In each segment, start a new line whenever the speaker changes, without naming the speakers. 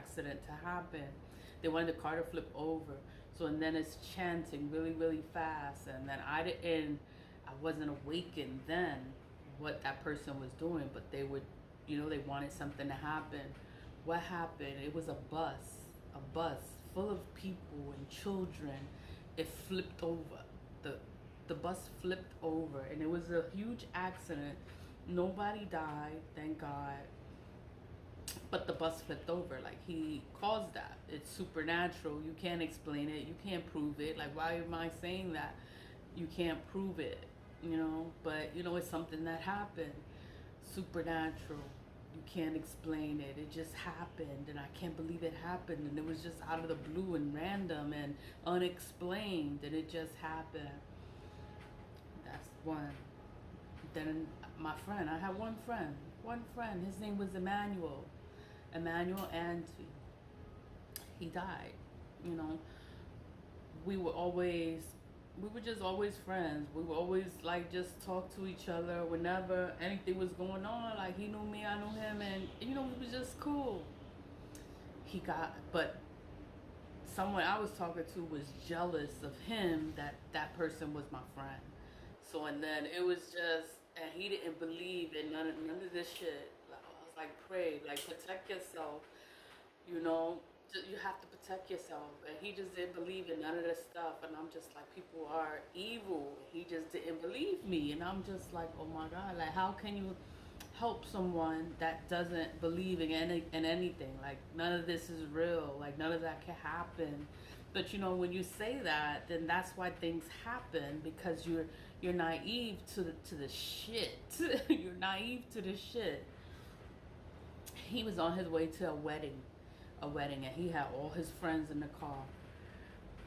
accident to happen. They wanted the car to flip over. So, and then it's chanting really, really fast. And then I wasn't awakened then what that person was doing, but they would, they wanted something to happen. What happened? It was a bus full of people and children. It flipped over. The bus flipped over, and it was a huge accident. Nobody died, thank God. But the bus flipped over. Like, he caused that. It's supernatural. You can't explain it. You can't prove it. Like, why am I saying that? You can't prove it, But, it's something that happened. Supernatural. You can't explain it. It just happened, and I can't believe it happened. And it was just out of the blue and random and unexplained, and it just happened. That's one. Then my friend, I had one friend. His name was Emmanuel Anti. He died. We were just always friends. We would always like just talk to each other whenever anything was going on. Like, he knew me, I knew him, and we was just cool. But someone I was talking to was jealous of him that person was my friend. So, and then it was just, and he didn't believe in none of this shit. Like, I was like, pray, like, protect yourself, you have to protect yourself. And he just didn't believe in none of this stuff. And I'm just like, people are evil. He just didn't believe me. And I'm just like, oh my God, like, how can you help someone that doesn't believe in anything? Like, none of this is real. Like, none of that can happen. But when you say that, then that's why things happen, because you're naive to the shit. You're naive to the shit. He was on his way to a wedding, and he had all his friends in the car,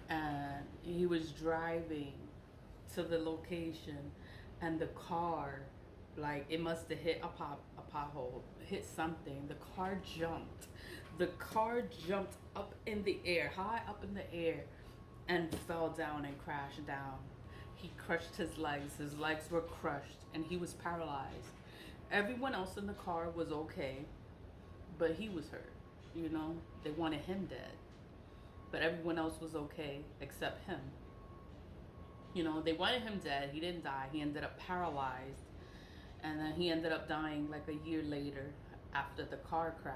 and he was driving to the location, and the car, like, it must have hit a pothole, hit something. The car jumped up in the air, high up in the air, and fell down and crashed down. He crushed his legs were crushed, and he was paralyzed. Everyone else in the car was okay, but he was hurt. They wanted him dead, but everyone else was okay except him. They wanted him dead. He didn't die. He ended up paralyzed, and then he ended up dying like a year later after the car crash.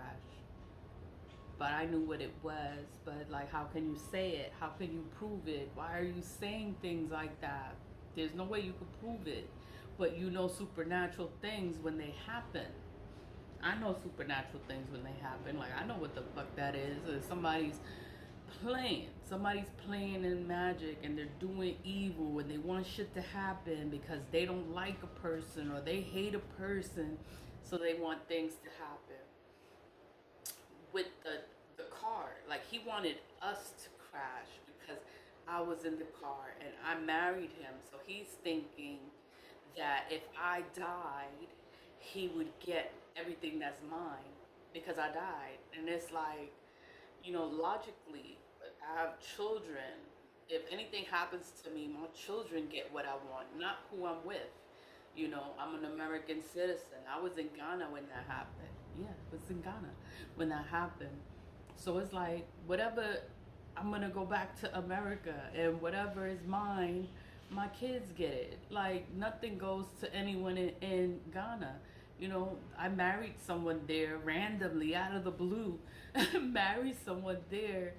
But I knew what it was. But, like, how can you say it? How can you prove it? Why are you saying things like that? There's no way you could prove it. But supernatural things when they happen. I know supernatural things when they happen. Like, I know what the fuck that is. Somebody's playing in magic, and they're doing evil, and they want shit to happen because they don't like a person or they hate a person, so they want things to happen. With the car, like, he wanted us to crash because I was in the car and I married him, so he's thinking that if I died, he would get everything that's mine because I died. And it's like, logically, I have children. If anything happens to me, my children get what I want, not who I'm with. I'm an American citizen. I was in Ghana when that happened. Yeah, I was in Ghana when that happened. So it's like, whatever, I'm going to go back to America, and whatever is mine, my kids get it. Like, nothing goes to anyone in Ghana. I married someone there randomly out of the blue. Married someone there,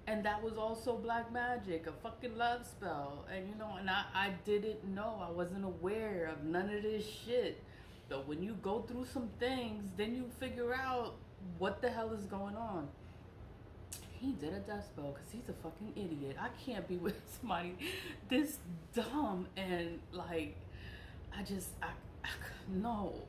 and that was also black magic, a fucking love spell. And and I didn't know. I wasn't aware of none of this shit. But when you go through some things, then you figure out what the hell is going on. He did a death spell because he's a fucking idiot. I can't be with somebody this dumb, and like, no.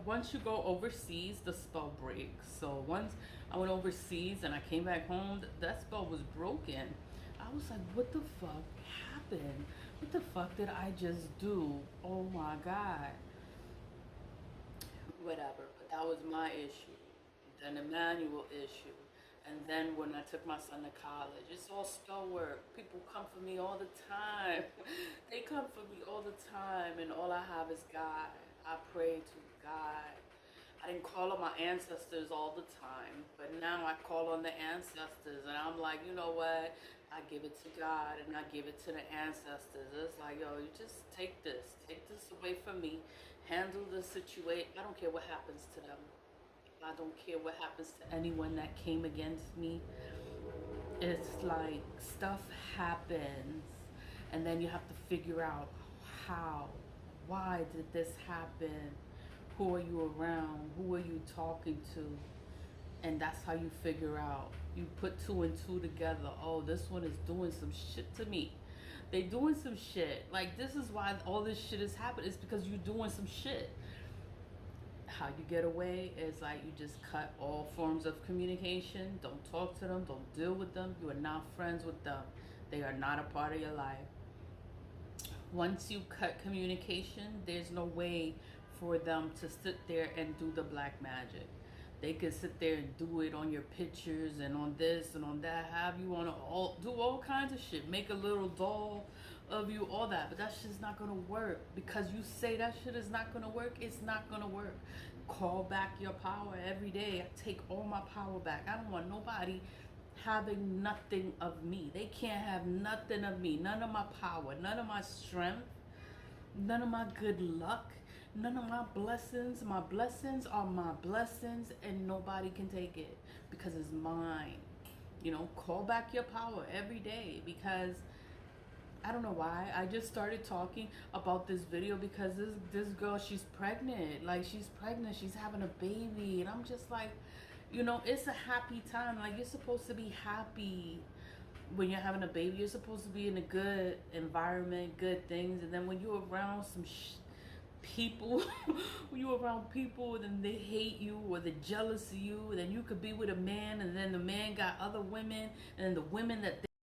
Once you go overseas, the spell breaks. So once I went overseas and I came back home, that spell was broken. I was like, what the fuck happened? What the fuck did I just do? Oh my God. Whatever. But that was my issue. Then Emmanuel issue. And then when I took my son to college, it's all spell work. People come for me all the time. They come for me all the time, and all I have is God. I pray to God. I didn't call on my ancestors all the time, but now I call on the ancestors, and I'm like, you know what? I give it to God, and I give it to the ancestors. It's like, yo, you just take this away from me, handle the situation. I don't care what happens to them. I don't care what happens to anyone that came against me. It's like stuff happens, and then you have to figure out how, why did this happen? Who are you around? Who are you talking to? And that's how you figure out. You put two and two together. Oh, this one is doing some shit to me. They doing some shit. Like, this is why all this shit is happening. It's because you're doing some shit. How you get away is like you just cut all forms of communication. Don't talk to them. Don't deal with them. You are not friends with them. They are not a part of your life. Once you cut communication, there's no way for them to sit there and do the black magic. They could sit there and do it on your pictures and on this and on that, have you on do all kinds of shit, make a little doll of you, all that, but that shit's not gonna work because you say that shit is not gonna work. It's not gonna work. Call back your power every day. I take all my power back. I don't want nobody having nothing of me. They can't have nothing of me. None of my power, none of my strength, none of my good luck, none of my blessings. My blessings are my blessings, and nobody can take it because it's mine. You know, call back your power every day, because I don't know why. I just started talking about this video because this girl, she's pregnant. Like, she's pregnant. She's having a baby. And I'm just like, you know, it's a happy time. Like, you're supposed to be happy when you're having a baby. You're supposed to be in a good environment, good things. And then when you're around some people, when you're around people, then they hate you or they're jealous of you. Then you could be with a man, and then the man got other women, and then the women that